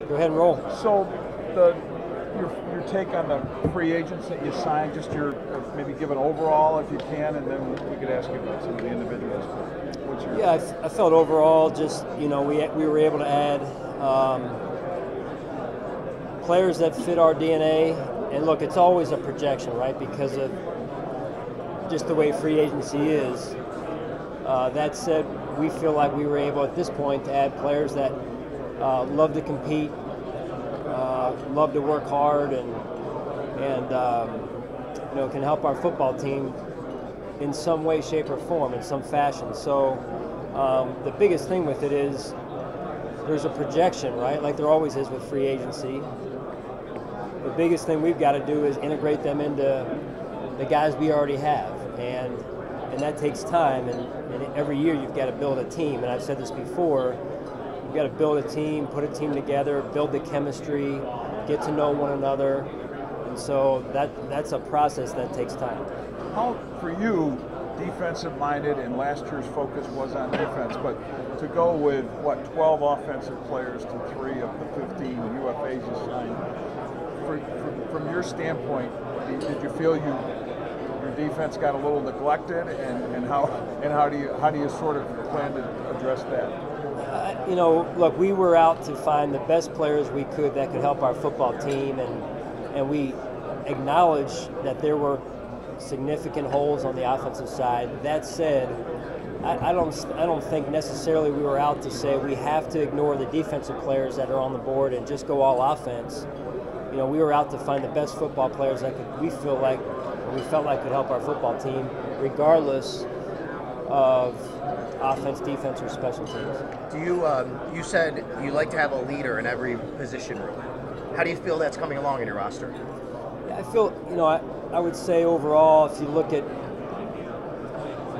Go ahead and roll. So, your take on the free agents that you signed, just your maybe give an overall if you can, and then we could ask you about some of the individuals. Yeah, I felt overall just, we were able to add players that fit our DNA. And look, it's always a projection, right? Because of just the way free agency is. That said, we feel like we were able at this point to add players that love to compete, love to work hard, and can help our football team in some way, shape, or form, in some fashion. So the biggest thing with it is there's a projection, right? Like there always is with free agency. The biggest thing we've got to do is integrate them into the guys we already have, and that takes time. And every year you've got to build a team. And I've said this before. You've got to build a team, put a team together, build the chemistry, get to know one another. And so that's a process that takes time. How, for you, defensive-minded, and last year's focus was on defense, but to go with, 12 offensive players to 3 of the 15 UFAs you signed, from your standpoint, did you feel your defense got a little neglected, and how do you sort of plan to address that? Look, we were out to find the best players we could that could help our football team, and we acknowledged that there were significant holes on the offensive side. That said, I don't think necessarily we were out to say we have to ignore the defensive players that are on the board and just go all offense. We were out to find the best football players that we felt like could help our football team, regardless of offense, defense, or special teams. You said you like to have a leader in every position room. How do you feel that's coming along in your roster? I feel, I would say overall, if you look at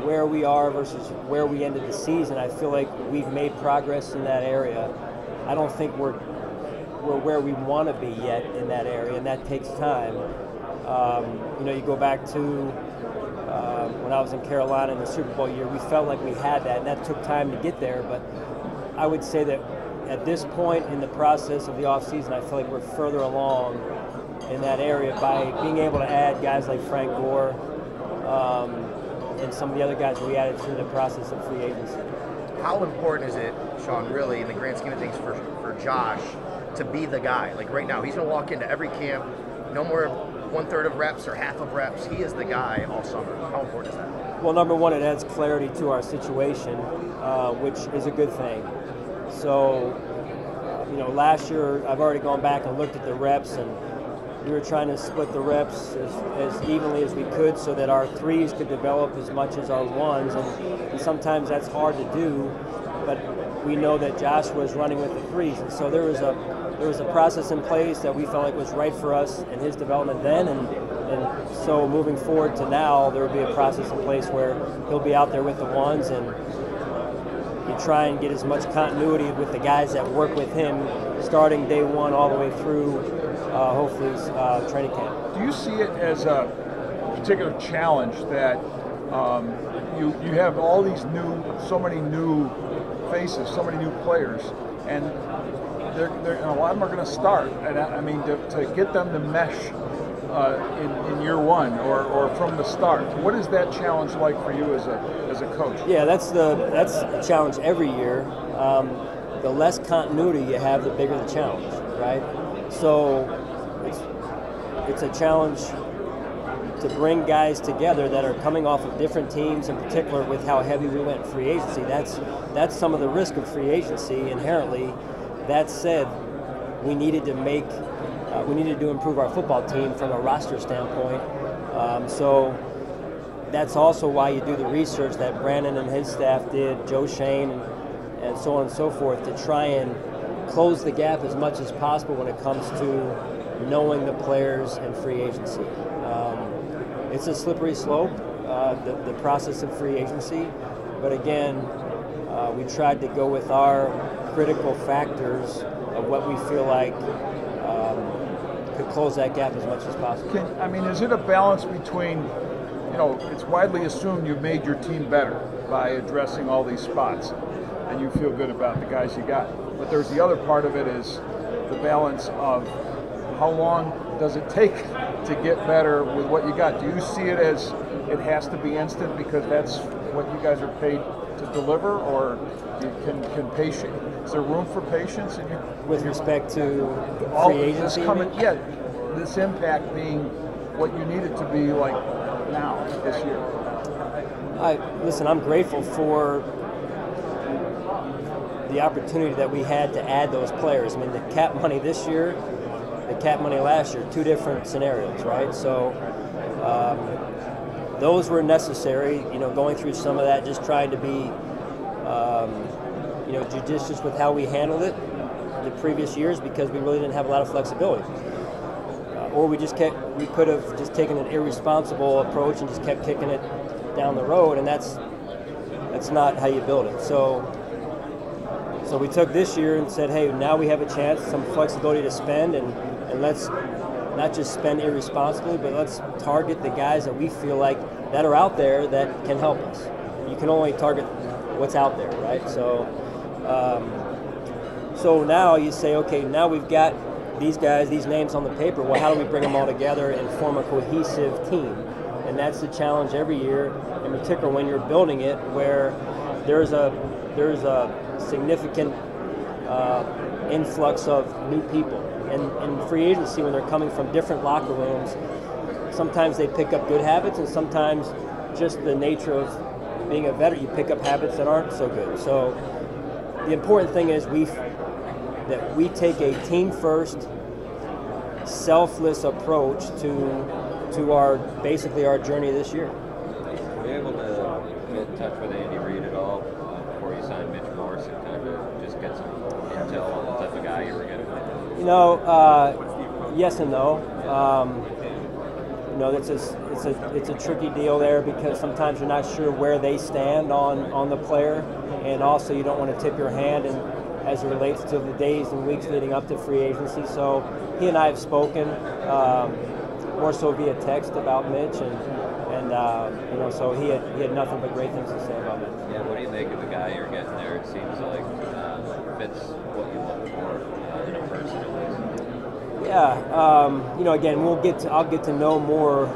where we are versus where we ended the season, I feel like we've made progress in that area. I don't think we're where we want to be yet in that area, and that takes time. You go back to when I was in Carolina in the Super Bowl year, we felt like we had that, and that took time to get there. But I would say that at this point in the process of the offseason, I feel like we're further along in that area by being able to add guys like Frank Gore and some of the other guys we added through the process of free agency. How important is it, Sean, really, in the grand scheme of things for Josh to be the guy? Like right now, he's going to walk into every camp, no more 1/3 of reps or half of reps. He is the guy all summer. How important is that? Well, number one, it adds clarity to our situation, which is a good thing. So, last year I've already gone back and looked at the reps, and we were trying to split the reps as evenly as we could so that our threes could develop as much as our ones, and sometimes that's hard to do, but we know that Josh was running with the threes, and so there was a process in place that we felt like was right for us and his development then, and so moving forward to now, there will be a process in place where he'll be out there with the ones, and you try and get as much continuity with the guys that work with him starting day one all the way through hopefully training camp. Do you see it as a particular challenge that you have all these so many new faces, so many new players, and and a lot of them are going to start, and I mean to get them to mesh in year one or from the start? What is that challenge like for you as a coach? Yeah, that's a challenge every year. The less continuity you have, the bigger the challenge, right? So it's a challenge to bring guys together that are coming off of different teams, in particular with how heavy we went in free agency. That's some of the risk of free agency inherently. That said, we needed to improve our football team from a roster standpoint. So that's also why you do the research that Brandon and his staff did, Joe Shane, and so on and so forth, to try and close the gap as much as possible when it comes to knowing the players and free agency. It's a slippery slope, the process of free agency, but again, we tried to go with our critical factors of what we feel like could close that gap as much as possible. Is it a balance between, it's widely assumed you've made your team better by addressing all these spots, and you feel good about the guys you got. But there's the other part of it is the balance of how long does it take to get better with what you got? Do you see it as it has to be instant because that's what you guys are paid to deliver, or can patient? Is there room for patience with respect to all free agency? This impact being what you need it to be like now this year. Listen, I'm grateful for the opportunity that we had to add those players. I mean, the cap money this year, the cap money last year, two different scenarios, right? So those were necessary. Going through some of that, just trying to be, judicious with how we handled it the previous years because we really didn't have a lot of flexibility. Or we could have just taken an irresponsible approach and just kept kicking it down the road, and that's not how you build it. So we took this year and said, hey, now we have a chance, some flexibility to spend, and let's not just spend irresponsibly, but let's target the guys that we feel like that are out there that can help us. You can only target what's out there, right? So now you say, okay, now we've got these guys, these names on the paper. Well, how do we bring them all together and form a cohesive team? And that's the challenge every year, in particular when you're building it, where there's a significant influx of new people. And free agency, when they're coming from different locker rooms, sometimes they pick up good habits, and sometimes just the nature of being a veteran, you pick up habits that aren't so good. So the important thing is that we take a team-first, selfless approach to our journey this year. Were you able to get in touch with Andy Reid at all before you signed Mitch Morse and kind of just get some intel on the type of guy you were getting? Yes and no. It's a tricky deal there because sometimes you're not sure where they stand on the player, and also you don't want to tip your hand as it relates to the days and weeks leading up to free agency. So he and I have spoken more so via text about Mitch, and so he had nothing but great things to say about Mitch. Yeah, what do you make of the guy you're getting there? It seems like fits what you look for in a person at least. Yeah, again, I'll get to know more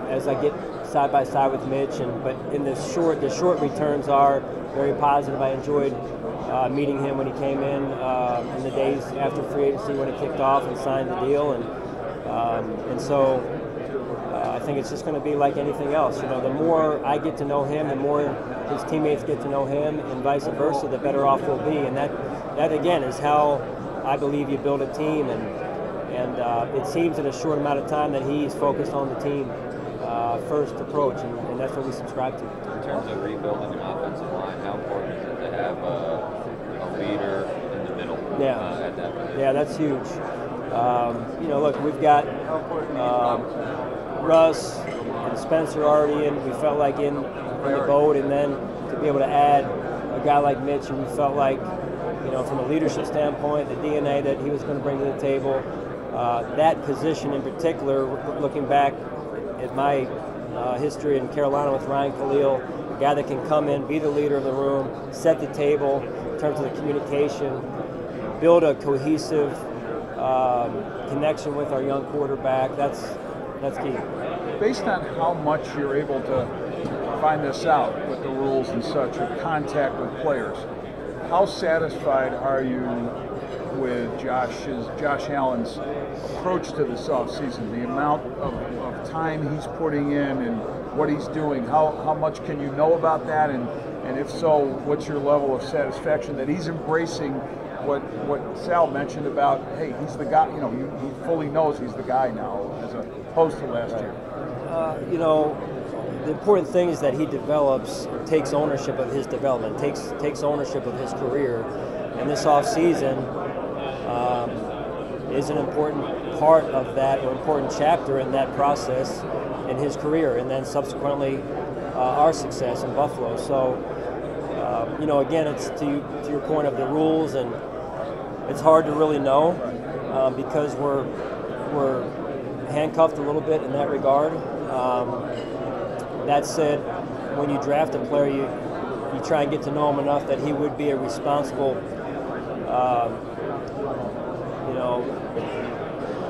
as I get side by side with Mitch, but in the short returns are very positive. I enjoyed meeting him when he came in the days after free agency when he kicked off and signed the deal, and so I think it's just going to be like anything else. The more I get to know him, the more his teammates get to know him, and vice versa, the better off we'll be. And that again is how I believe you build a team. And it seems in a short amount of time that he's focused on the team first approach, and that's what we subscribe to. In terms of rebuilding an offensive line, how important is it to have a leader in the middle at that position? Yeah, that's huge. Look, we've got Russ and Spencer already in. We felt like in the boat, and then to be able to add a guy like Mitch, and we felt like, from a leadership standpoint, the DNA that he was going to bring to the table, that position in particular, looking back at my history in Carolina with Ryan Khalil, a guy that can come in, be the leader of the room, set the table in terms of the communication, build a cohesive connection with our young quarterback. That's key. Based on how much you're able to find this out with the rules and such, of contact with players, how satisfied are you with Josh Allen's approach to this offseason? The amount of time he's putting in and what he's doing. How much can you know about that? And if so, what's your level of satisfaction that he's embracing what Sal mentioned about, hey, he's the guy, he fully knows he's the guy now as opposed to last year? The important thing is that he takes ownership of his development, takes ownership of his career, and this offseason is an important part of that, or important chapter in that process in his career, and then subsequently our success in Buffalo. So, again, it's to your point of the rules, and it's hard to really know because we're handcuffed a little bit in that regard. That said, when you draft a player, you try and get to know him enough that he would be a responsible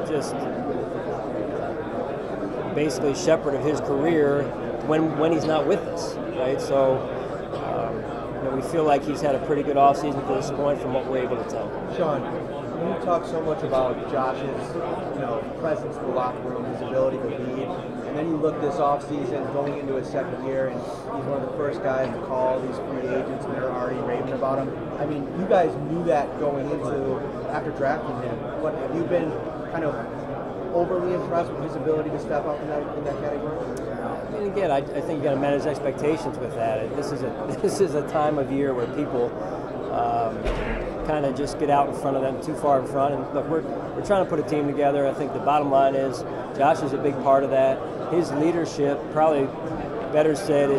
just basically shepherd of his career when he's not with us, right? So we feel like he's had a pretty good offseason to this point from what we're able to tell. Sean, you talk so much about Josh's presence in the locker room, his ability to lead, and then you look this offseason going into his second year, and he's one of the first guys to call these free agents, and they're already raving about him. I mean, you guys knew that going into after drafting him, but have you been kind of overly impressed with his ability to step up in that category? And again, I think you got to manage expectations with that. This is a time of year where people kind of just get out in front of them, too far in front. And look, we're trying to put a team together. I think the bottom line is Josh is a big part of that. His leadership, probably better said,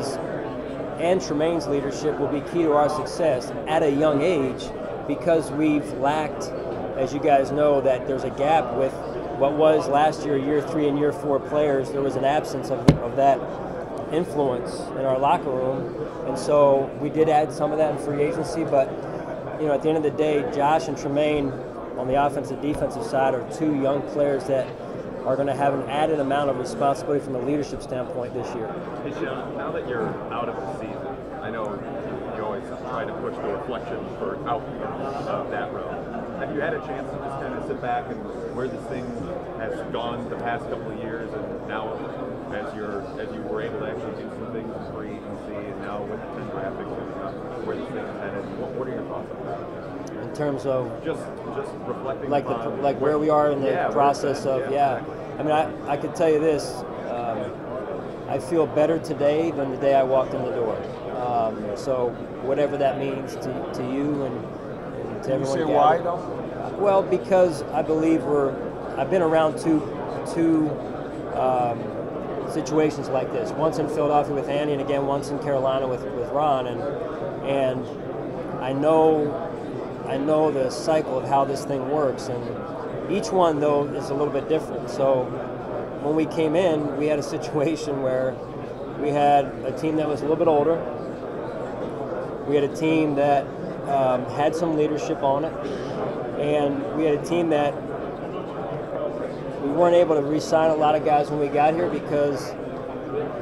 and Tremaine's leadership will be key to our success at a young age, because we've lacked, as you guys know, that there's a gap with what was last year 3 and year 4 players. There was an absence of that influence in our locker room, and so we did add some of that in free agency. But at the end of the day, Josh and Tremaine on the offensive defensive side are 2 young players that are going to have an added amount of responsibility from a leadership standpoint this year. Hey Sean, now that you're out of the season, I know you always try to push the reflection for outcome of that road. Have you had a chance to just kind of sit back and where this thing has gone the past couple of years, and now as you were able to actually do some things in free agency, and now with the 10 draft picks coming up, where this thing is headed, what are your thoughts on that? In terms of just reflecting like where we are in the process of I mean, I could tell you this, I feel better today than the day I walked in the door. So whatever that means to you and to everyone. You say why though? Well, because I believe I've been around two situations like this. Once in Philadelphia with Andy, and again once in Carolina with Ron, and I know the cycle of how this thing works, and each one though is a little bit different. So when we came in, we had a situation where we had a team that was a little bit older. We had a team that had some leadership on it, and we had a team that we weren't able to re-sign a lot of guys when we got here because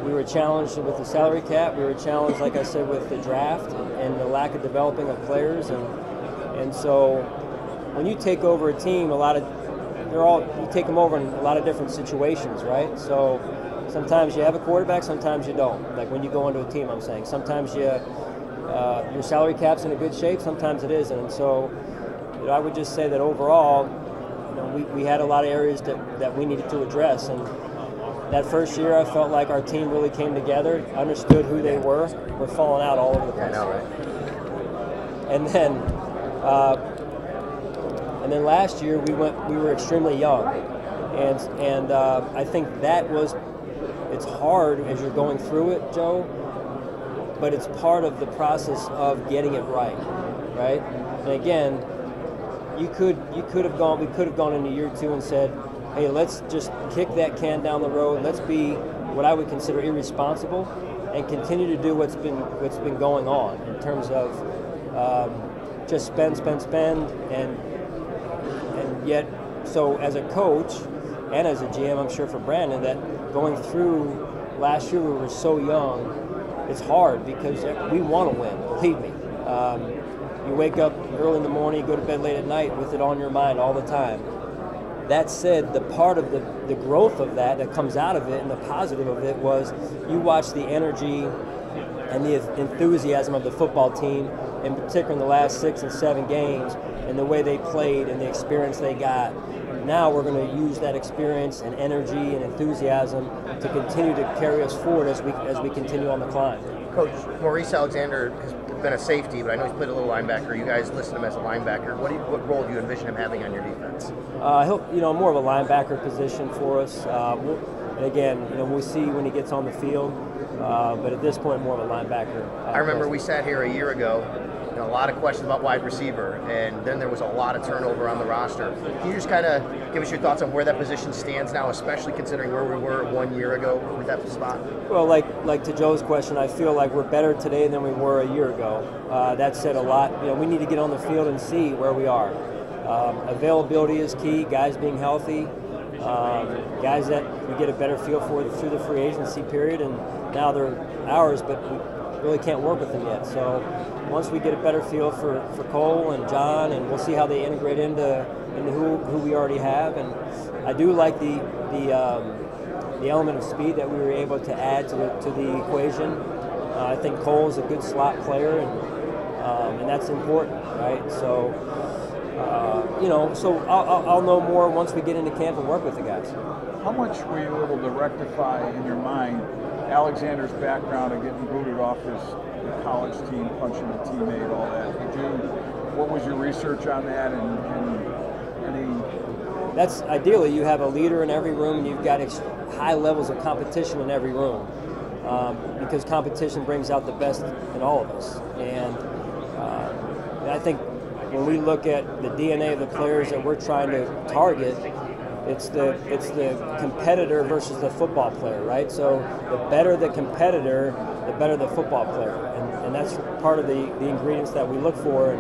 we were challenged with the salary cap. We were challenged, like I said, with the draft and the lack of developing of players, and so when you take over a team, you take them over in a lot of different situations, right? So sometimes you have a quarterback, sometimes you don't. Like when you go into a team, I'm saying sometimes your salary cap's in a good shape, sometimes it isn't. And so I would just say that overall, we had a lot of areas that we needed to address. And that first year, I felt like our team really came together, understood who they were. We're falling out all over the place. And then last year we were extremely young, and I think it's hard as you're going through it, Joe, but it's part of the process of getting it right? And again, we could have gone into year 2 and said, hey, let's just kick that can down the road. Let's be what I would consider irresponsible and continue to do what's been going on in terms of just spend, and yet, so as a coach and as a GM, I'm sure for Brandon, that going through last year we were so young, it's hard because we want to win, believe me. You wake up early in the morning, you go to bed late at night with it on your mind all the time. That said, the part of the growth of that comes out of it and the positive of it was you watch the energy and the enthusiasm of the football team, in particular in the last 6 and 7 games, and the way they played and the experience they got. Now we're going to use that experience and energy and enthusiasm to continue to carry us forward as we continue on the climb. Coach, Maurice Alexander has been a safety, but I know he's played a little linebacker. You guys listed him as a linebacker. What role do you envision him having on your defense? He'll, more of a linebacker position for us. And again, we'll see when he gets on the field. But at this point, more of a linebacker. I remember we sat here a year ago. A lot of questions about wide receiver, and then there was a lot of turnover on the roster. Can you just kind of give us your thoughts on where that position stands now, especially considering where we were 1 year ago with that spot? Well, like to Joe's question, I feel like we're better today than we were a year ago. That said a lot. We need to get on the field and see where we are. Availability is key, guys being healthy, guys that we get a better feel for through the free agency period, and now they're ours, but we really can't work with them yet. So once we get a better feel for Cole and John, and we'll see how they integrate into who we already have. And I do like the element of speed that we were able to add to the equation. I think Cole's a good slot player, and that's important, right? So, so I'll know more once we get into camp and work with the guys. How much were you able to rectify in your mind Alexander's background of getting booted off the college team, punching a teammate, all that? What was your research on that, and any? That's ideally you have a leader in every room, and you've got high levels of competition in every room, because competition brings out the best in all of us. And I think when we look at the DNA of the players that we're trying to target, it's the competitor versus the football player, right? So the better the competitor, the better the football player, and that's part of the ingredients that we look for.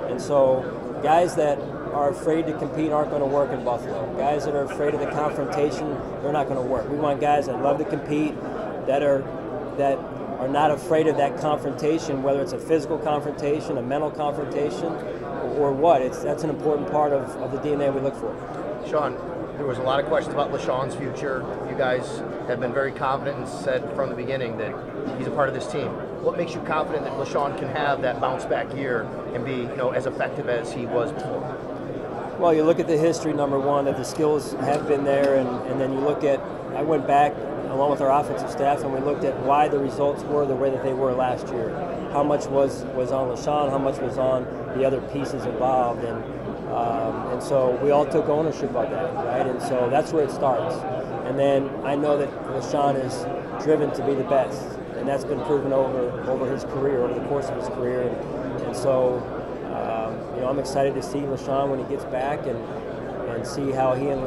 And so guys that are afraid to compete aren't going to work in Buffalo. Guys that are afraid of the confrontation, they're not going to work. We want guys that love to compete, that are not afraid of that confrontation, whether it's a physical confrontation, a mental confrontation, or what. That's an important part of the DNA we look for. Sean, there was a lot of questions about LeSean's future. You guys have been very confident and said from the beginning that he's a part of this team. What makes you confident that LeSean can have that bounce back year and be, as effective as he was before? Well, you look at the history, number one, that the skills have been there, and then you look at, I went back along with our offensive staff and we looked at why the results were the way that they were last year. How much was on LeSean, how much was on the other pieces involved, and so we all took ownership of that, right? And so that's where it starts. And then I know that LeSean is driven to be the best, and that's been proven over his career, over the course of his career. And so, I'm excited to see LeSean when he gets back and see how he and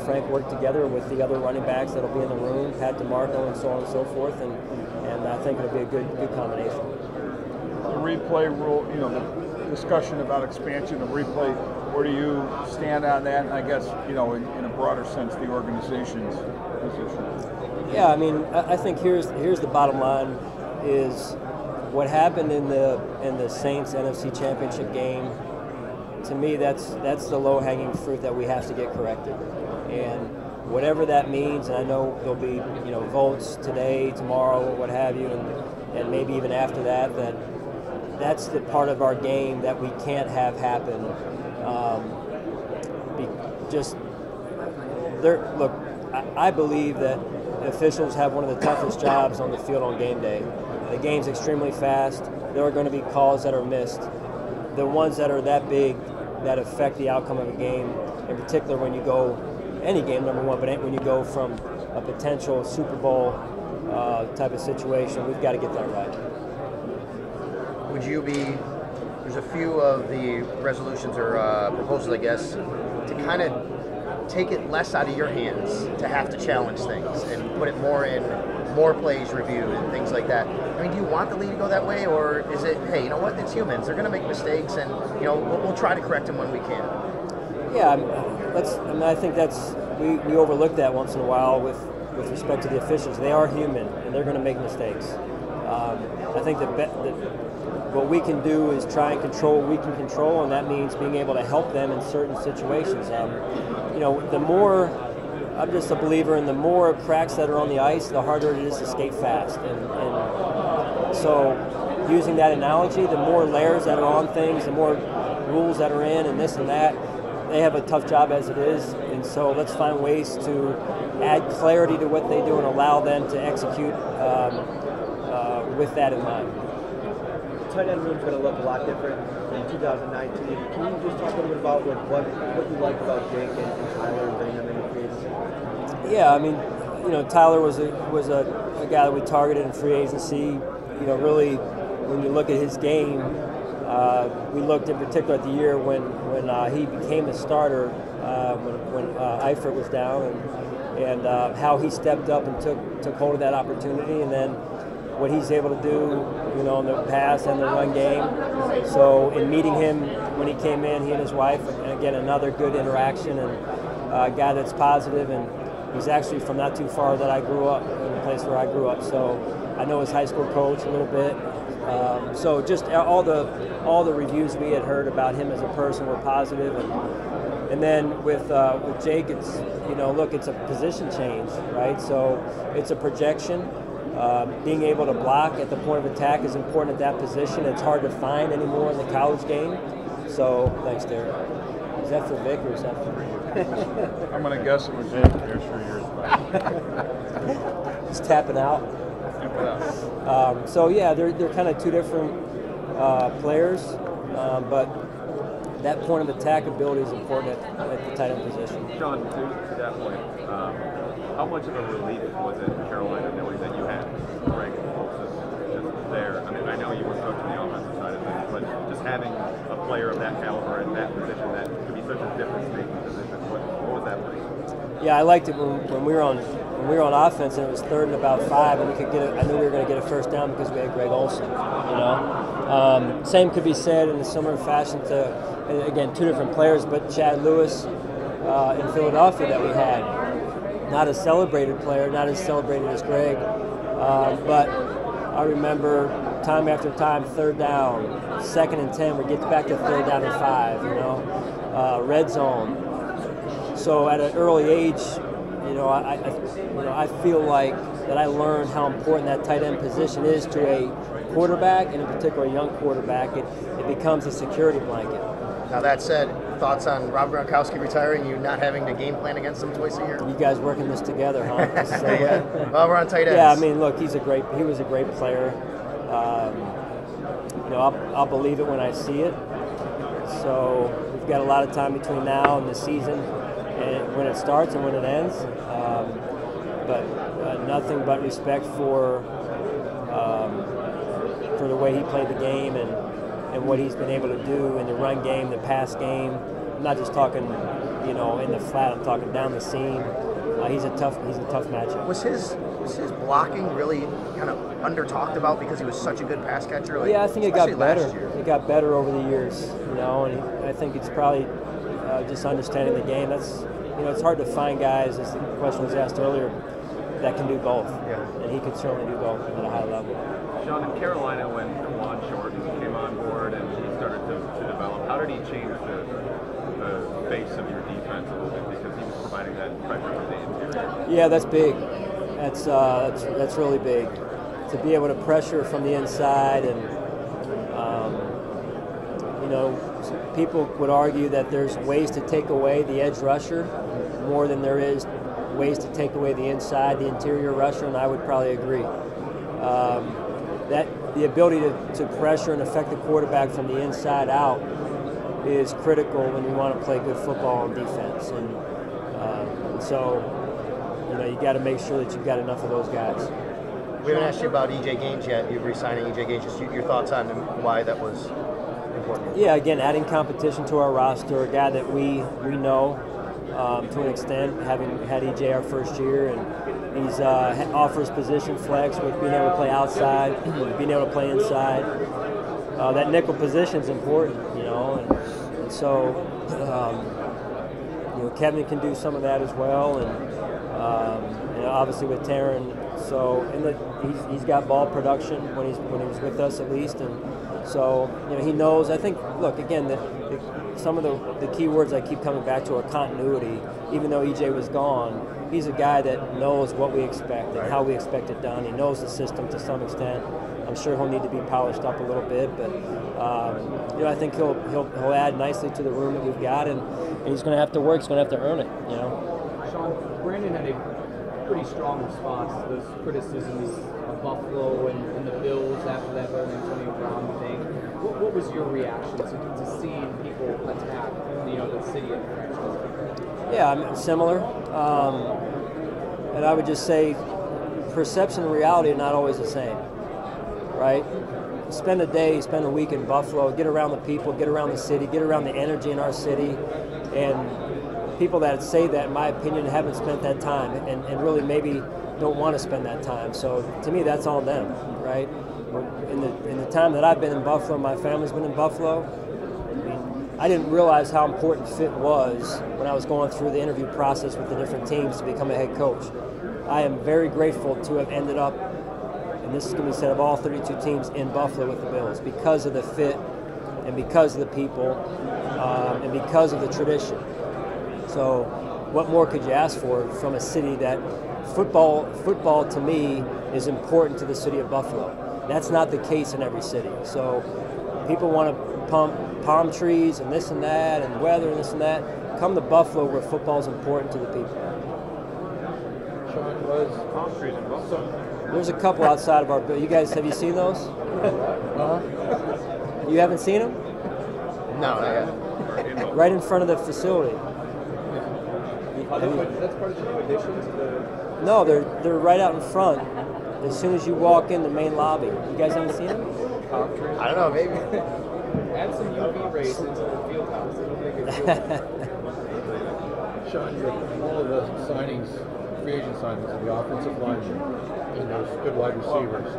Frank work together with the other running backs that'll be in the room, Pat DeMarco and so on and so forth. And I think it'll be a good combination. The replay rule, the discussion about expansion of replay, where do you stand on that? And I guess, in a broader sense, the organization's position. Yeah, I think here's the bottom line is what happened in the Saints NFC Championship game. To me, that's the low-hanging fruit that we have to get corrected. And whatever that means, and I know there'll be votes today, tomorrow, what have you, and maybe even after that's the part of our game that we can't have happen. Look, I believe that officials have one of the toughest jobs on the field on game day. The game's extremely fast. There are going to be calls that are missed. The ones that are that big that affect the outcome of a game, in particular when you go, any game, number one, but when you go from a potential Super Bowl type of situation, we've got to get that right. Would you there's a few of the resolutions or proposals, I guess, to kind of take it less out of your hands to have to challenge things and put it more in more plays reviewed and things like that. Do you want the league to go that way, or is it, hey, you know what, it's humans, they're going to make mistakes, and we'll try to correct them when we can? Yeah, I think we overlook that once in a while with respect to the officials. They are human, and they're going to make mistakes. I think that what we can do is try and control what we can control, and that means being able to help them in certain situations. The more, I'm just a believer in the more cracks that are on the ice, the harder it is to skate fast. And so using that analogy, the more layers that are on things, the more rules that are in and this and that, they have a tough job as it is. And so let's find ways to add clarity to what they do and allow them to execute with that in mind. The tight end room's going to look a lot different in 2019. Can you just talk a little bit about what you like about Jake and Tyler and bringing them into free agency? Yeah, Tyler was a guy that we targeted in free agency. Really, when you look at his game, we looked in particular at the year when he became the starter, when Eifert was down, and how he stepped up and took hold of that opportunity, and then what he's able to do, in the pass and the run game. So in meeting him when he came in, he and his wife, and again, another good interaction and a guy that's positive, and he's actually from not too far that I grew up, in the place where I grew up. So I know his high school coach a little bit. So just all the reviews we had heard about him as a person were positive, and then with Jake, it's look, it's a position change, right? So it's a projection. Being able to block at the point of attack is important at that position. It's hard to find anymore in the college game. So thanks, Derek. Is that for Vic or is that for you? I'm going to guess it was Jake. Here's for yours, Just tapping out. So yeah, they're kind of two different players, but that point of attack ability is important at the tight end position. Sean, to that point, how much of a relief was it in Carolina knowing that you had Greg Olsen just there? I mean, I know you were coaching the offensive side of things, but just having a player of that caliber in that position that could be such a difference-making position, what was that for you? Yeah, I liked it when we were on offense and it was 3rd and about 5, and I knew we were going to get a first down because we had Greg Olsen. Same could be said in a similar fashion to, again, two different players, but Chad Lewis in Philadelphia that we had. Not a celebrated player, not as celebrated as Greg, but I remember time after time, 3rd down, 2nd and 10, we get back to 3rd down and 5. Red zone. So at an early age, I feel like that I learned how important that tight end position is to a quarterback, and in particular a young quarterback. It becomes a security blanket. Now that said, thoughts on Rob Gronkowski retiring, you not having to game plan against him twice a year? You guys working this together, huh? Yeah. Well, we're on tight ends. Yeah, I mean, look, he was a great player. I'll believe it when I see it. So we've got a lot of time between now and the season, and when it starts and when it ends. But nothing but respect for the way he played the game and what he's been able to do in the run game, the pass game. I'm not just talking, in the flat. I'm talking down the seam. He's a tough matchup. Was his blocking really kind of under talked about because he was such a good pass catcher? Yeah, I think it got better. It got better over the years, and I think it's probably just understanding the game. That's it's hard to find guys, as the question was asked earlier, that can do both. Yeah. And he could certainly do both at a high level. Sean, in Carolina, when Juwan Shorten came on board and he started to develop, how did he change the base of your defense a little bit, because he was providing that pressure from the interior? Yeah, that's big. That's really big. To be able to pressure from the inside, and people would argue that there's ways to take away the edge rusher more than there is ways to take away the inside, the interior rusher, and I would probably agree. That the ability to pressure and affect the quarterback from the inside out is critical when you want to play good football on defense, and so you got to make sure that you've got enough of those guys. We haven't asked you about E.J. Gaines yet. You're re-signing E.J. Gaines. Just your thoughts on why that was important. Yeah, again, adding competition to our roster, a guy that we know to an extent, having had E.J. our first year, and he's offers position flex with being able to play outside, being able to play inside. That nickel position is important, and so Kevin can do some of that as well, and obviously with Taryn. So he's got ball production when he was with us at least, and so he knows. I think, look, again, some of the key words I keep coming back to are continuity. Even though EJ was gone, he's a guy that knows what we expect and how we expect it done. He knows the system to some extent. I'm sure he'll need to be polished up a little bit, but I think he'll add nicely to the room that we've got, and he's going to have to work. He's going to have to earn it. Sean, Brandon had a pretty strong response to those criticisms of Buffalo and the Bills after that Antonio Brown thing. What was your reaction to seeing people attack the city and the franchise? Yeah, I mean, similar. And I would just say perception and reality are not always the same, right? Spend a week in Buffalo, get around the people, get around the city, get around the energy in our city, and people that say that, in my opinion, haven't spent that time and really maybe don't want to spend that time. So to me, that's on them, right? In the time that I've been in Buffalo, my family's been in Buffalo, I mean, I didn't realize how important fit was when I was going through the interview process with the different teams to become a head coach. I am very grateful to have ended up, and this is going to be said of all 32 teams, in Buffalo with the Bills because of the fit and because of the people and because of the tradition. So what more could you ask for from a city that football to me is important to the city of Buffalo? That's not the case in every city. So people want to pump palm trees and this and that and weather and this and that. Come to Buffalo where football is important to the people. Sean, was palm trees in Buffalo? There's a couple outside of our building. You guys, have you seen those? You haven't seen them? No, I haven't. Right in front of the facility. That's part of the additions to No, they're right out in front. As soon as you walk in the main lobby. You guys haven't seen them? I don't know, maybe. add some UV rays into the field house. It'll make it feel Sean, all of the signings, free agent signings of the offensive linemen and those good wide receivers,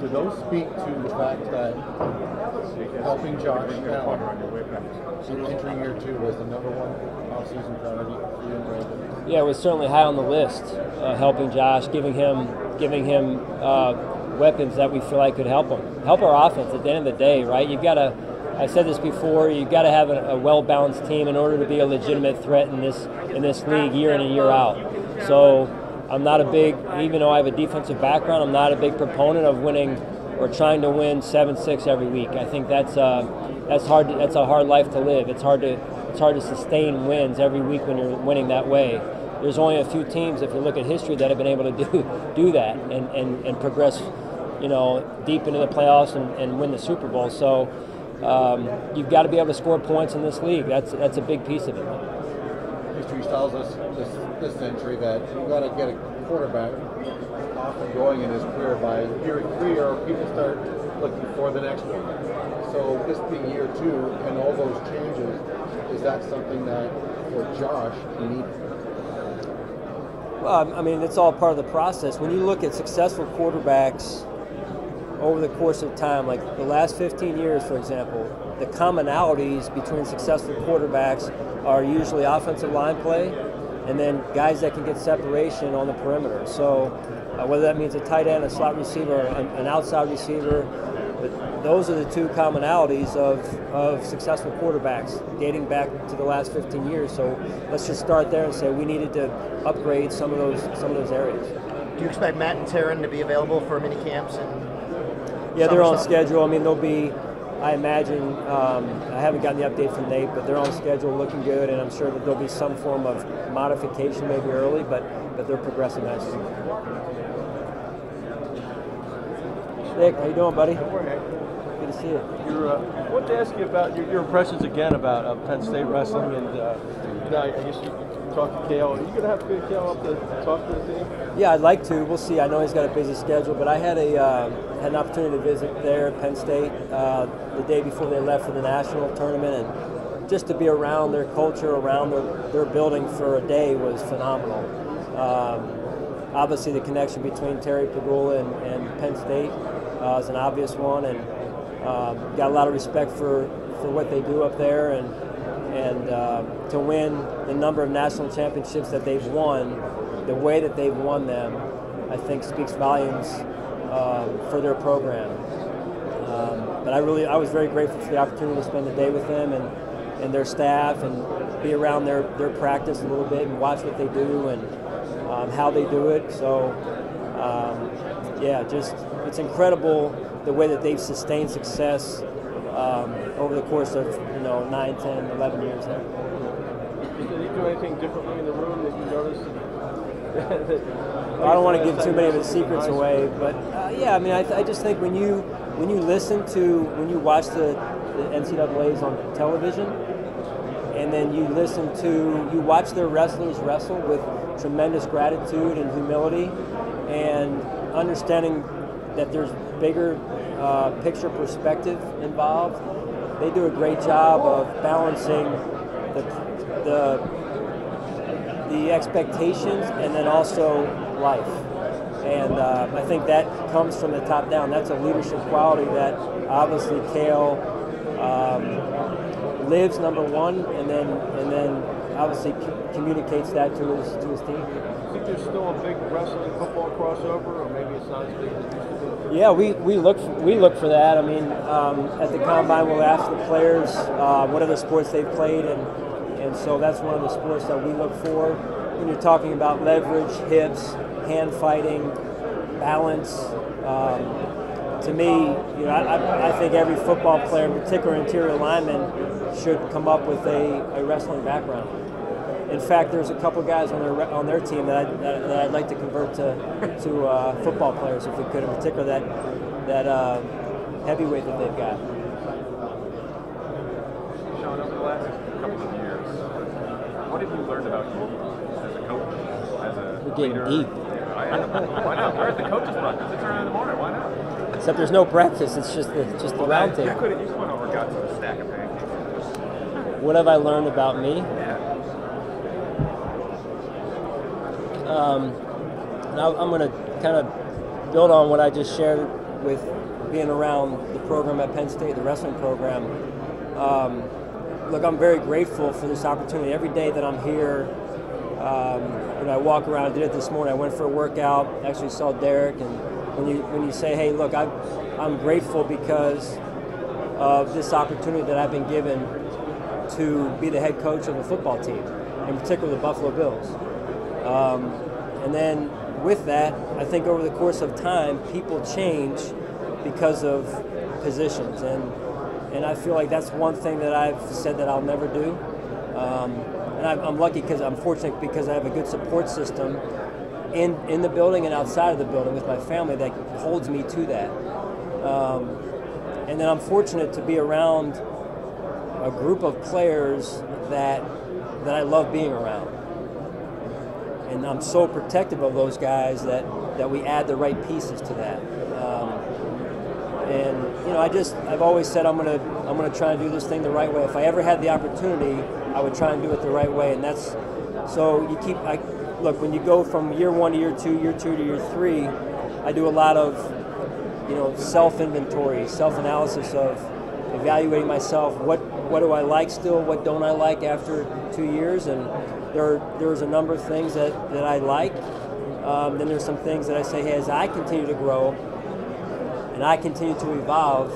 do those speak to the fact that helping Josh Allen in entering year 2 was the #1 offseason priority for you and Brandon? Yeah, it was certainly high on the list, helping Josh, giving him weapons that we feel like could help our offense. At the end of the day, right? You've got to. I said this before. You've got to have a well-balanced team in order to be a legitimate threat in this league year in and year out. So I'm not a big, even though I have a defensive background, I'm not a big proponent of winning or trying to win 7-6 every week. I think that's hard. That's a hard life to live. It's hard to sustain wins every week when you're winning that way. There's only a few teams, if you look at history, that have been able to do that and progress, deep into the playoffs and win the Super Bowl. So you've got to be able to score points in this league. That's a big piece of it. History tells us this century that you've got to get a quarterback off and going in his career by year 3, or people start looking for the next one. So this being year 2 and all those changes, is that something that for Josh he needed? Well, I mean, it's all part of the process. When you look at successful quarterbacks over the course of time, like the last 15 years, for example, the commonalities between successful quarterbacks are usually offensive line play and then guys that can get separation on the perimeter. So whether that means a tight end, a slot receiver, an outside receiver, but those are the two commonalities of successful quarterbacks dating back to the last 15 years. So let's just start there and say we needed to upgrade some of those areas. Do you expect Matt and Taryn to be available for mini camps? Yeah, they're on schedule. I mean, they'll be, I imagine, I haven't gotten the update from Nate, but they're on schedule, looking good, and I'm sure that there'll be some form of modification maybe early, but they're progressing nicely. Nick, how you doing, buddy? Good to see you. I wanted to ask you about your impressions again about Penn State wrestling, and I guess you talked to Kale. Are you going to have to get Kale up to talk to the team? Yeah, I'd like to. We'll see. I know he's got a busy schedule, but I had an opportunity to visit there at Penn State the day before they left for the national tournament, and just to be around their culture, around their building for a day was phenomenal. Obviously, the connection between Terry Pegula and Penn State is an obvious one, and got a lot of respect for what they do up there, and to win the number of national championships that they've won, the way that they've won them, I think speaks volumes for their program. But I was very grateful for the opportunity to spend the day with them and their staff, and be around their practice a little bit and watch what they do and how they do it. So just it's incredible the way that they've sustained success over the course of 9, 10, 11 years there. Did he do anything differently in the room that you noticed? I don't want to give too many of the secrets away, but I just think when you watch the NCAAs on television, and then you watch their wrestlers wrestle with tremendous gratitude and humility, and understanding that there's bigger picture perspective involved. They do a great job of balancing the expectations and then also life. And I think that comes from the top down. That's a leadership quality that obviously Kale lives, number one, and then obviously communicates that to his team. I think there's still a big wrestling football crossover, or maybe it's not as big as it used to be. Yeah, we look for that. I mean, at the combine, we'll ask the players what other sports they've played, and so that's one of the sports that we look for when you're talking about leverage, hips, hand fighting, balance. To me, I think every football player, in particular interior lineman, should come up with a wrestling background. In fact, there's a couple guys on their team that I'd like to convert to football players if we could, in particular that heavyweight that they've got. Sean, over the last couple of years, what have you learned about you as a coach, as a We're getting leader? deep. Why not? We're at the coaches' breakfast. It's early in the morning. Why not? Except there's no breakfast. It's just the round You table. could have over got to a stack of pancakes. What have I learned about me? Yeah. Now I'm going to kind of build on what I just shared with being around the program at Penn State, the wrestling program. Look, I'm very grateful for this opportunity. Every day that I'm here, I walk around. I did it this morning. I went for a workout. Actually saw Derek, and when you say, hey, look, I'm grateful because of this opportunity that I've been given to be the head coach of a football team, in particular the Buffalo Bills. And then with that, I think over the course of time, people change because of positions. And I feel like that's one thing that I've said that I'll never do. And I'm lucky because I'm fortunate because I have a good support system in the building and outside of the building with my family that holds me to that. And then I'm fortunate to be around a group of players that I love being around. And I'm so protective of those guys that we add the right pieces to that. I've always said I'm gonna try and do this thing the right way. If I ever had the opportunity, I would try and do it the right way. And that's so you keep. Look, when you go from year 1 to year 2, year 2 to year 3, I do a lot of self-inventory, self-analysis of evaluating myself. What do I like still? What don't I like after 2 years? And there's a number of things that I like. Then there's some things that I say, hey, as I continue to grow and I continue to evolve,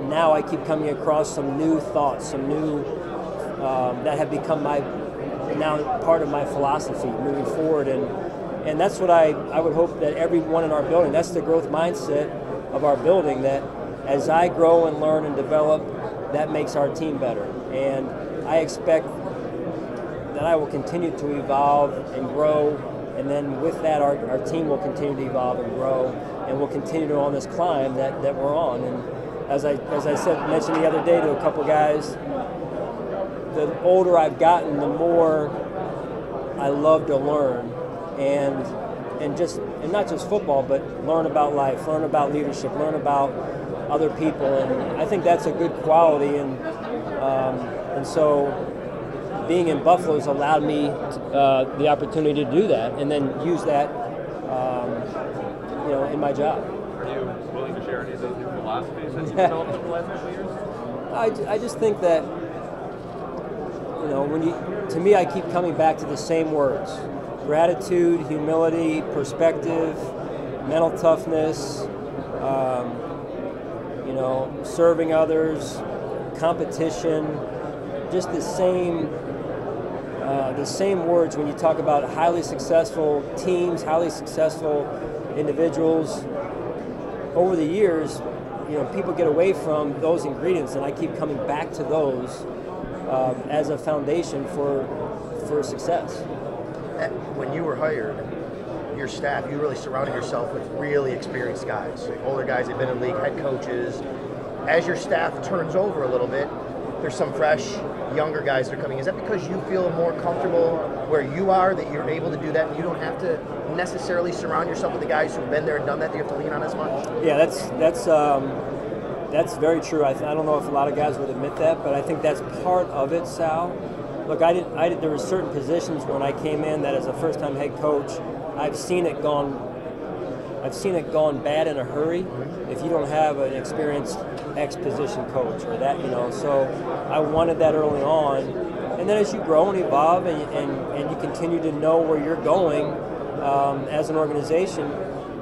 now I keep coming across some new thoughts, some new that have become now part of my philosophy moving forward. And that's what I would hope that everyone in our building, that's the growth mindset of our building, that as I grow and learn and develop, that makes our team better. And I expect that I will continue to evolve and grow, and then with that our team will continue to evolve and grow, and we'll continue on this climb that we're on. And as I mentioned the other day to a couple guys, the older I've gotten, the more I love to learn, and not just football, but learn about life, learn about leadership, learn about other people, and I think that's a good quality. And so being in Buffalo has allowed me the opportunity to do that, and then use that, in my job. Are you willing to share any of those new philosophies that you've developed over the last couple of years? I just think that, to me, I keep coming back to the same words: gratitude, humility, perspective, mental toughness, serving others, competition, just the same words when you talk about highly successful teams, highly successful individuals. Over the years, people get away from those ingredients, and I keep coming back to those as a foundation for success. When you were hired, your staff, you really surrounded yourself with really experienced guys, like older guys that have been in the league, head coaches. As your staff turns over a little bit, there's some fresh, younger guys that are coming. Is that because you feel more comfortable where you are, that you're able to do that, and you don't have to necessarily surround yourself with the guys who've been there and done that you have to lean on as much? Yeah, that's very true. I don't know if a lot of guys would admit that, but I think that's part of it, Sal. Look, there were certain positions when I came in that as a first-time head coach, I've seen it gone I've seen it gone bad in a hurry if you don't have an experienced X-position coach or that, So I wanted that early on. And then as you grow and evolve and you continue to know where you're going as an organization,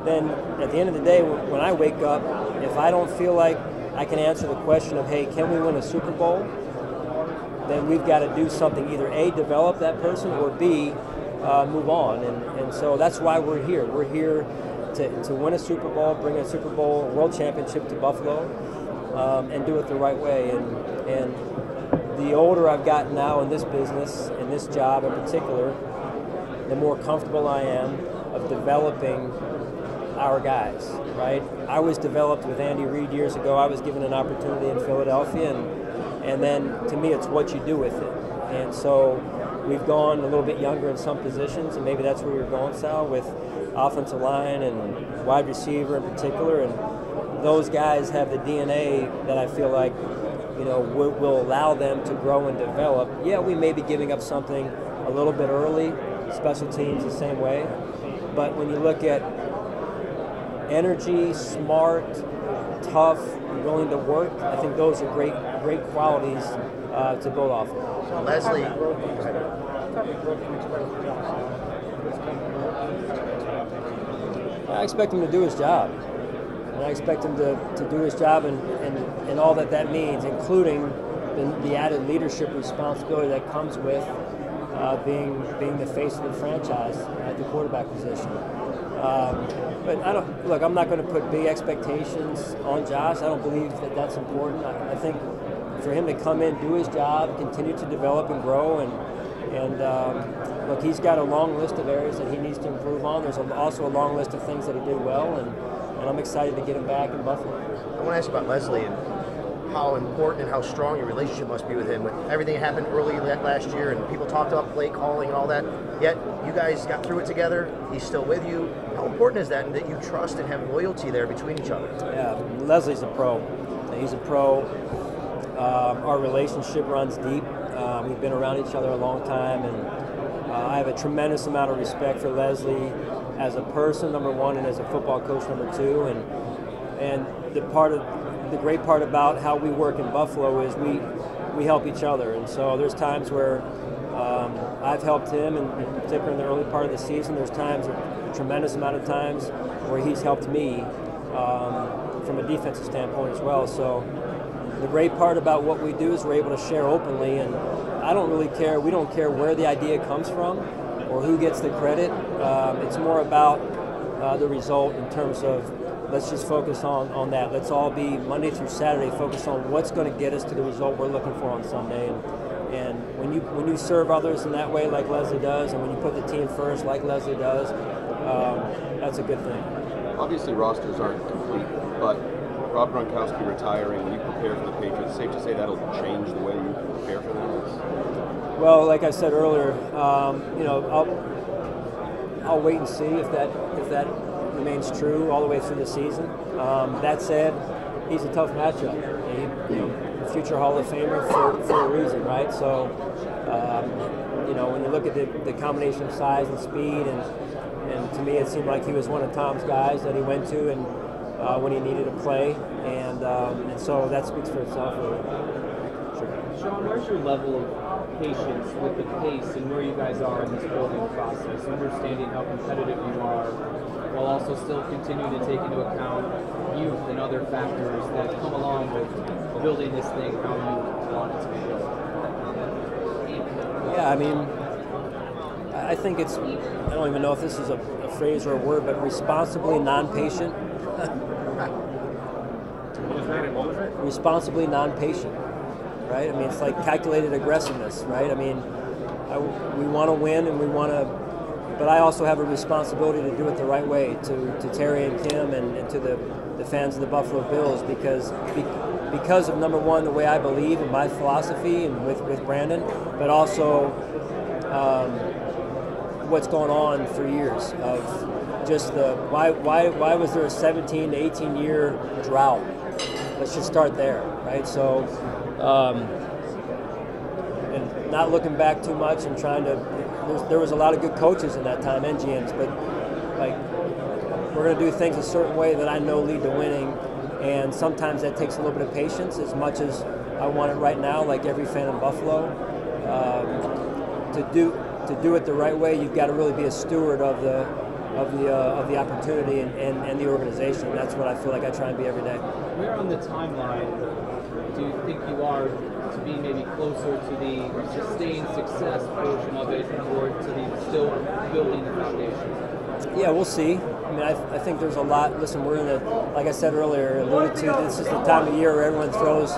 then at the end of the day, when I wake up, if I don't feel like I can answer the question of, hey, can we win a Super Bowl? Then we've got to do something, either A, develop that person, or B, move on. And so that's why we're here. We're here to win a Super Bowl, bring a Super Bowl World Championship to Buffalo, and do it the right way. And the older I've gotten now in this business, in this job in particular, the more comfortable I am of developing our guys, right? I was developed with Andy Reid years ago. I was given an opportunity in Philadelphia, and then to me it's what you do with it. And so we've gone a little bit younger in some positions, and maybe that's where you're going, Sal, with offensive line and wide receiver in particular. And those guys have the DNA that I feel like, will allow them to grow and develop. Yeah, we may be giving up something a little bit early, special teams the same way. But when you look at energy, smart, tough, willing to work, I think those are great qualities to build off of. Leslie. I expect him to do his job. And I expect him to do his job and all that means, including the added leadership responsibility that comes with being the face of the franchise at the quarterback position. But I'm not going to put big expectations on Josh. I don't believe that that's important. I think for him to come in, do his job, continue to develop and grow, and look, he's got a long list of areas that he needs to improve on. There's also a long list of things that he did well, and I'm excited to get him back in Buffalo. I want to ask you about Leslie and how important and how strong your relationship must be with him. With everything that happened early last year, and people talked about play calling and all that, yet you guys got through it together. He's still with you. How important is that, and that you trust and have loyalty there between each other? Yeah, Leslie's a pro. He's a pro. Our relationship runs deep. We've been around each other a long time, and I have a tremendous amount of respect for Leslie as a person, number one, and as a football coach, number two. And the great part about how we work in Buffalo is we help each other. And so there's times where I've helped him, in particular in the early part of the season. There's times, a tremendous amount of times, where he's helped me from a defensive standpoint as well. So the great part about what we do is we're able to share openly, and I don't really care. We don't care where the idea comes from or who gets the credit. It's more about the result in terms of, let's just focus on that. Let's all be Monday through Saturday focused on what's going to get us to the result we're looking for on Sunday. And when you serve others in that way, like Leslie does, and when you put the team first, like Leslie does, that's a good thing. Obviously, rosters aren't complete, but Rob Gronkowski retiring, when you prepare for the Patriots, it's safe to say that'll change the way you prepare for them? Well, like I said earlier, I'll wait and see if that remains true all the way through the season. That said, he's a tough matchup. A future Hall of Famer for a reason, right? So, when you look at the combination of size and speed, and to me it seemed like he was one of Tom's guys that he went to and when he needed a play, and so that speaks for itself. Sure. Sean, where's your level of patience with the pace and where you guys are in this building process, understanding how competitive you are, while also still continuing to take into account youth and other factors that come along with building this thing how you want it to be built? Yeah, I mean, I think it's, I don't even know if this is a phrase or a word, but responsibly non-patient. Responsibly non-patient, right? I mean, it's like calculated aggressiveness, right? I mean, we want to win, and we want to, but I also have a responsibility to do it the right way to Terry and Kim and to the fans of the Buffalo Bills, because of, number one, the way I believe in my philosophy and with Brandon, but also what's going on for years of just why was there a 17 to 18 year drought? Let's just start there, right? So, and not looking back too much and trying to. There was a lot of good coaches in that time and GMs, but like we're going to do things a certain way that I know lead to winning, and sometimes that takes a little bit of patience. As much as I want it right now, like every fan in Buffalo, to do it the right way, you've got to really be a steward of the opportunity and the organization. And that's what I feel like I try and be every day. Where on the timeline do you think you are to be maybe closer to the sustained success portion of it, or to the still building the foundation? Yeah, we'll see. I mean, I think there's a lot. Listen, we're in the, like I said earlier, alluded to, this is the time of year where everyone throws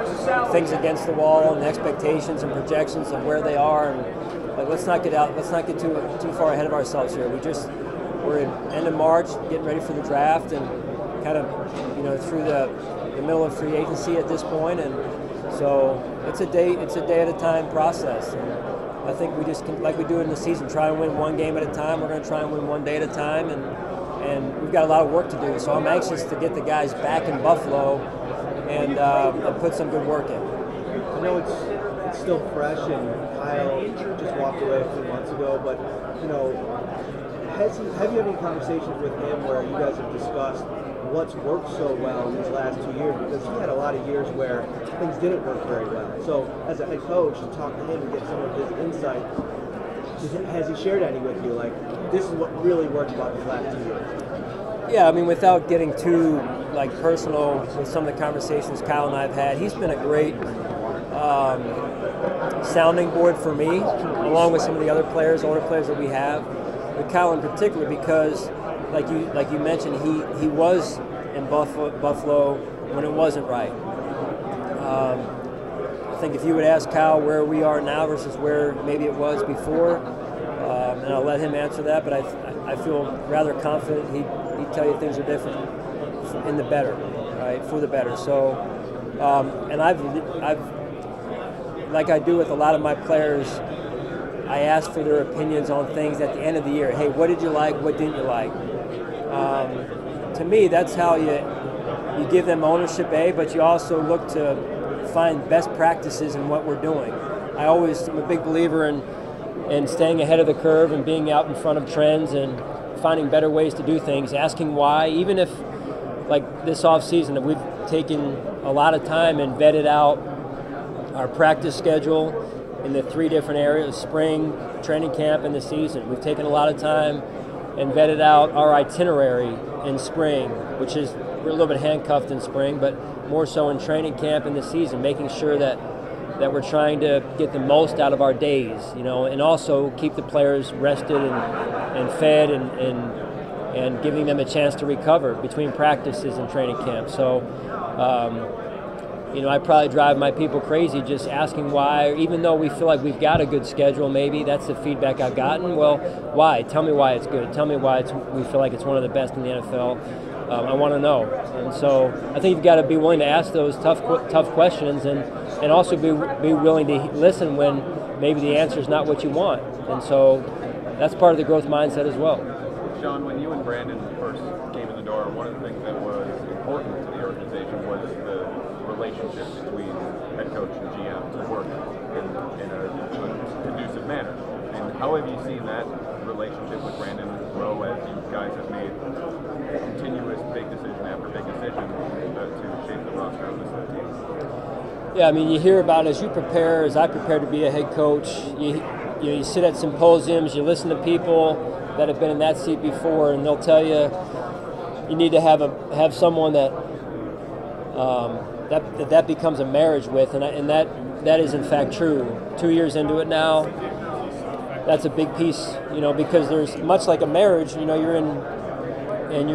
things against the wall and expectations and projections of where they are. And like, let's not get too far ahead of ourselves here. We're in end of March, getting ready for the draft, and kind of, through the middle of free agency at this point, and so it's a day at a time process. And I think we just, like we do in the season, try and win one game at a time. We're going to try and win one day at a time, and we've got a lot of work to do. So I'm anxious to get the guys back in Buffalo and put some good work in. I know it's still fresh, and Kyle just walked away a few months ago, but have you had any conversations with him where you guys have discussed what's worked so well in these last 2 years? Because he had a lot of years where things didn't work very well. So as a head coach, to talk to him and get some of his insight, has he shared any with you? Like, this is what really worked about these last 2 years? Yeah, I mean, without getting too personal with some of the conversations Kyle and I have had, he's been a great sounding board for me, along with some of the other players, older players that we have. With Kyle in particular, because like you mentioned, he was in Buffalo when it wasn't right. I think if you would ask Kyle where we are now versus where maybe it was before, and I'll let him answer that, but I feel rather confident he'd tell you things are different in the better, right, for the better. So, and I've like I do with a lot of my players, I ask for their opinions on things at the end of the year. Hey, what did you like? What didn't you like? To me, that's how you give them ownership, but you also look to find best practices in what we're doing. I'm a big believer in staying ahead of the curve and being out in front of trends and finding better ways to do things, asking why. Even if, like this off season, we've taken a lot of time and vetted out our practice schedule in the 3 different areas: spring, training camp, and the season. We've taken a lot of time and vetted out our itinerary in spring, which is, we're a little bit handcuffed in spring, but more so in training camp and the season, making sure that we're trying to get the most out of our days, and also keep the players rested and fed and giving them a chance to recover between practices and training camp. So, I probably drive my people crazy just asking why, even though we feel like we've got a good schedule, maybe that's the feedback I've gotten. Well, why? Tell me why it's good. Tell me why we feel like it's one of the best in the NFL. I want to know. And so I think you've got to be willing to ask those tough questions and also be willing to listen when maybe the answer is not what you want. And so that's part of the growth mindset as well. Sean, when you and Brandon first came in the door, one of the things that was important to the organization was the relationship between head coach and GM to work in a conducive manner. And how have you seen that relationship with Brandon grow as you guys have made continuous big decision after big decision to shape the roster of this team? Yeah, I mean, you hear about as I prepare to be a head coach, you sit at symposiums, you listen to people that have been in that seat before, and they'll tell you you need to have someone that becomes a marriage with, and that is in fact true. 2 years into it now, that's a big piece, because there's much like a marriage, you're in, and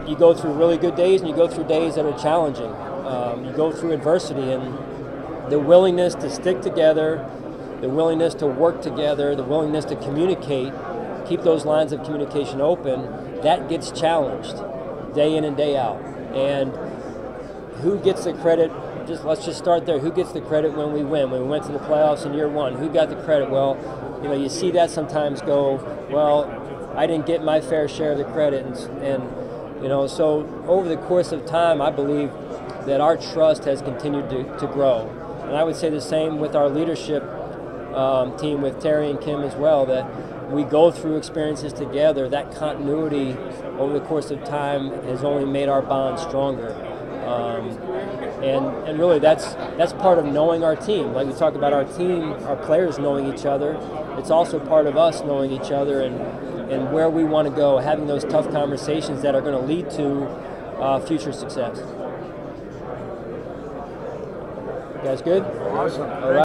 you go through really good days and you go through days that are challenging. You go through adversity, and the willingness to stick together, the willingness to work together, the willingness to communicate, keep those lines of communication open, that gets challenged day in and day out. And who gets the credit? Let's just start there. Who gets the credit when we win? When we went to the playoffs in year 1, who got the credit? Well, you see that sometimes go, well, I didn't get my fair share of the credit, and so over the course of time, I believe that our trust has continued to grow. And I would say the same with our leadership team, with Terry and Kim as well, that we go through experiences together, that continuity over the course of time has only made our bond stronger. And really that's part of knowing our team. Like we talk about our team, our players knowing each other, it's also part of us knowing each other and where we want to go, having those tough conversations that are going to lead to future success. You guys good? Awesome. All right.